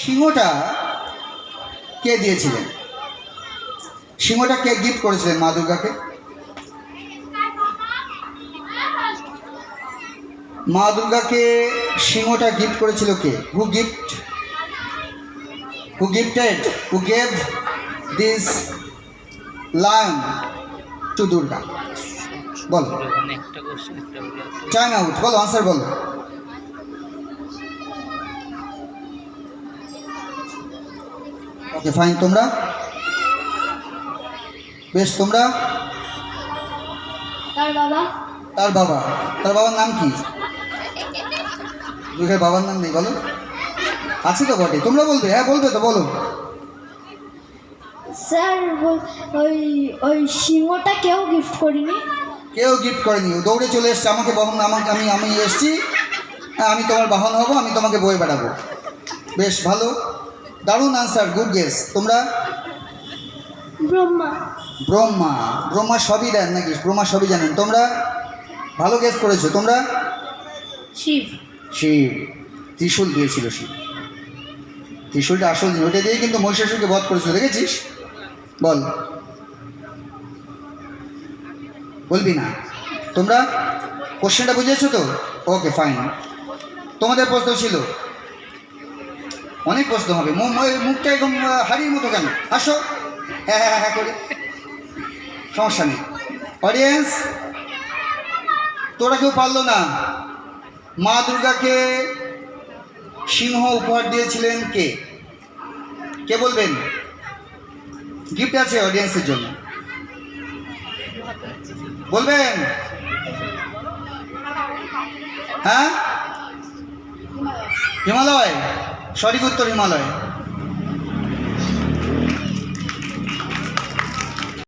সিংহটা কে দিয়েছিলেন? সিংহটা কে গিফট করেছিলেন মা দুর্গাকে? মা দুর্গাকে সিংহটা গিফট করেছিল কে? Who gifted who gave this lion to Durga? বলো, টাইম আউট, বলো আনসার বলো। ওকে ফাইন, তোমরা বেশ, তোমরা? তার বাবা। তার বাবা? তার বাবার নাম কি? দুর্গার বাবার নাম নেই? বলো, আছে তো বটে, তোমরা বলবে? হ্যাঁ বলবে তো, বলো। স্যার ওই ওই সিংহটা কেউ গিফট করিনি। কেউ গিফট করেনি, ও দৌড়ে চলে এসছে, আমাকে বহন, আমাকে আমি এসছি, হ্যাঁ আমি তোমার বাহন হব, আমি তোমাকে বয়ে বেড়াবো। বেশ ভালো, দারুণ আনসার, গুড গেস। তোমরা? ব্রহ্মা। ব্রহ্মা? ব্রহ্মা সবই দেন নাকি? ব্রহ্মা সবই জানেন। তোমরা ভালো গেস করেছো। তোমরা? শিব। শিব, ত্রিশূল দিয়েছিল শিব। ত্রিশূলটা আসল জিনিস, ওটা দিয়ে কিন্তু মহিষাসুরকে বধ করেছিল, দেখেছিস? বল, বলবি না? তোমরা কোশ্চেনটা বুঝেছো তো? Okay fine. তোমাদের প্রশ্ন ছিল, অনেক প্রশ্ন হবে। মুখটা একদম হাড়ির মতো কেন? আসো, হ্যাঁ হ্যাঁ হ্যাঁ করে, সমস্যা নেই। অডিয়েন্স, তোরা কেউ পারলো না। মা দুর্গাকে সিংহ উপহার দিয়েছিলেন কে? কে বলবেন? গিফট আছে অডিয়েন্সের জন্য, বলবেন? হ্যাঁ, হিমালয়, সঠিক উত্তর হিমালয়।